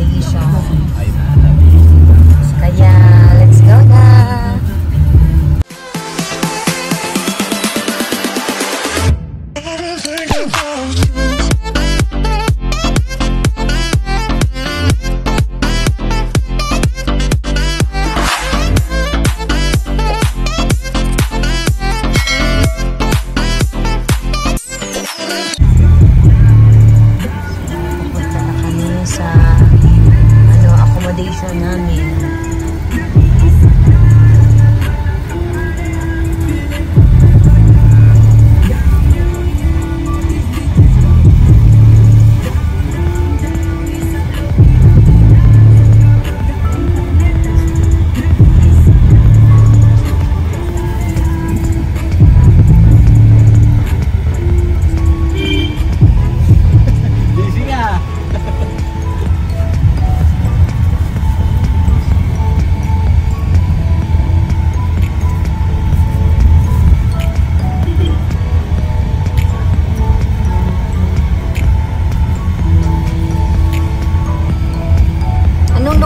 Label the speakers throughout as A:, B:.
A: accommodation. Kaya, let's go na!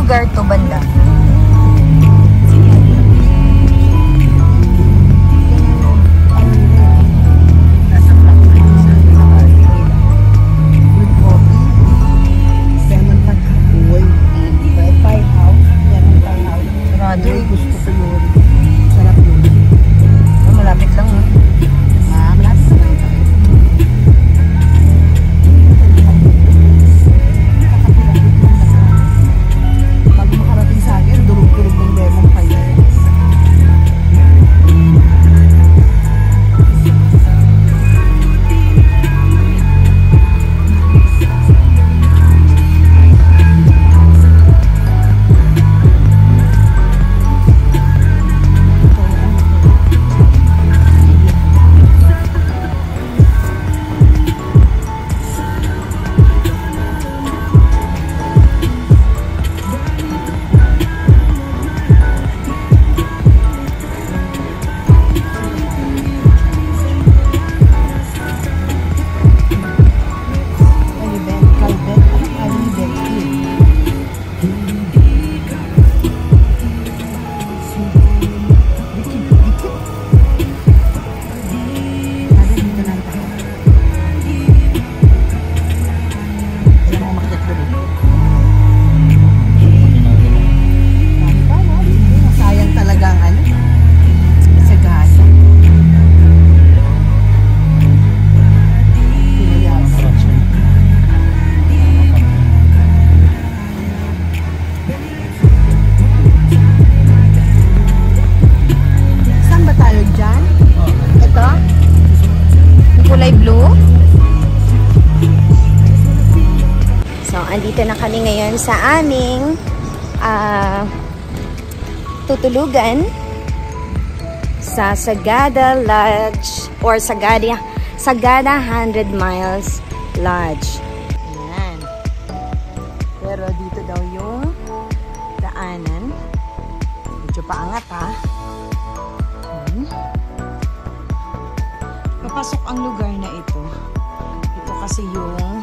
A: Lugar to banda. Malapit lang. Andito na kami ngayon sa aming tutulugan sa Sagada Lodge or Sagada 100 Miles Lodge. Ayan. Pero dito daw yung daanan. Medyo paangat ha. Papasok ang lugar na ito. Ito kasi yung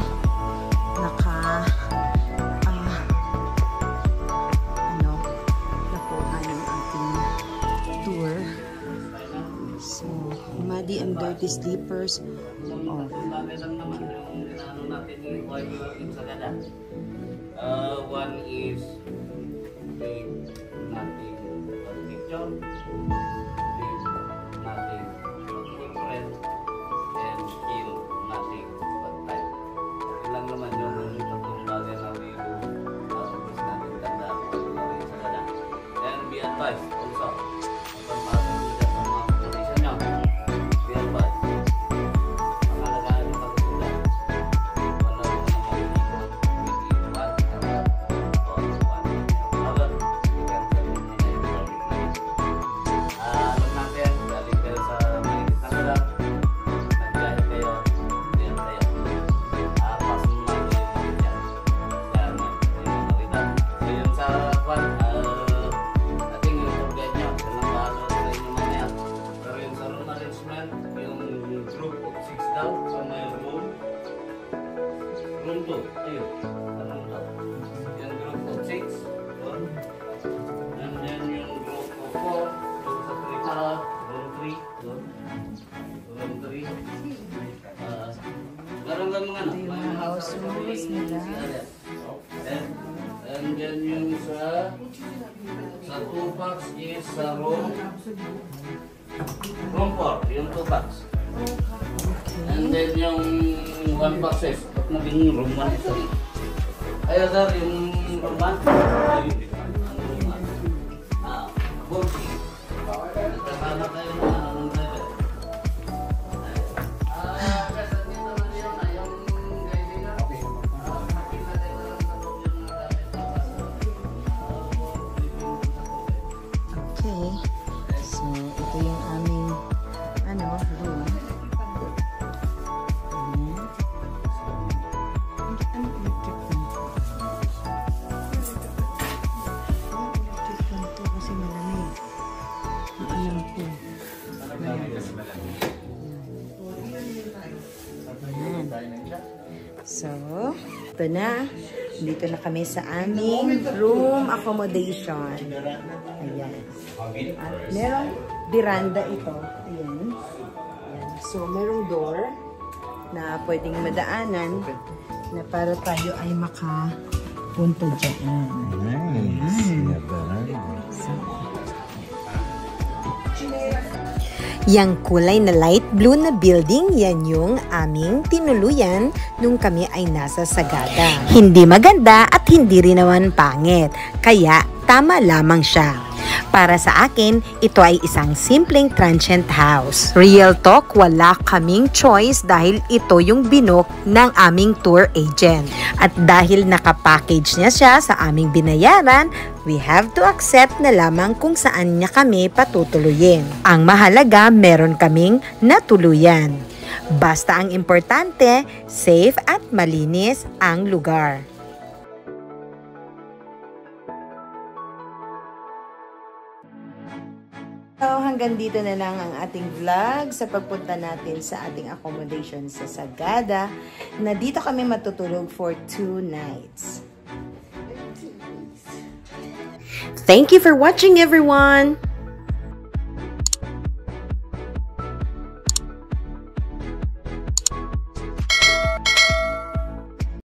A: Muddy and Dirty Sleepers.
B: One is nothing but picture, nothing but footprint, and kill nothing but time. Ilang naman yung tatlong bagay na gusto natin tandaan sa gada. And be advised also. room 2. Ayun. Room 2. Yung group of 6. Doon. And then yung group of 4. Doon sa room 3. Doon. Room 3. Meron kang mga
A: Ito yung mga house rules nila.
B: And then yung sa 2 packs is sa room 4. Yung 2 packs. And then yung 1 boxes, at naging room 1 ito. Ayaw sir, yung room 1. Bulky. Nagkakala kayo na anong level. Kasi dito naman yun, yung kaibigan. Nakita tayo ng sabog yung
A: Okay. So, ito yung aming room. Ayan. Ano electric fan? Electric fan to kasi malamig. Alam ko. Ayan. So, ito na. Dito na kami sa aming room accommodation. Ayan. At merong veranda ito. Ayan. Ayan. So, merong door na pwedeng madaanan na para tayo ay makapunta dyan.
C: Nice.
A: So,
D: Yang kulay na light blue na building, yan yung aming tinuluyan nung kami ay nasa Sagada. Hindi maganda at hindi rin naman pangit, kaya tama lamang siya. Para sa akin, ito ay isang simpleng transient house. Real talk, wala kaming choice dahil ito yung binook ng aming tour agent. At dahil nakapackage niya siya sa aming binayaran, we have to accept na lamang kung saan niya kami patutuluyin. Ang mahalaga, meron kaming natuluyan. Basta ang importante, safe at malinis ang lugar.
A: So, hanggang dito na lang ang ating vlog sa pagpunta natin sa ating accommodation sa Sagada, na dito kami matutulog for 2 nights.
D: Thank you for watching, everyone!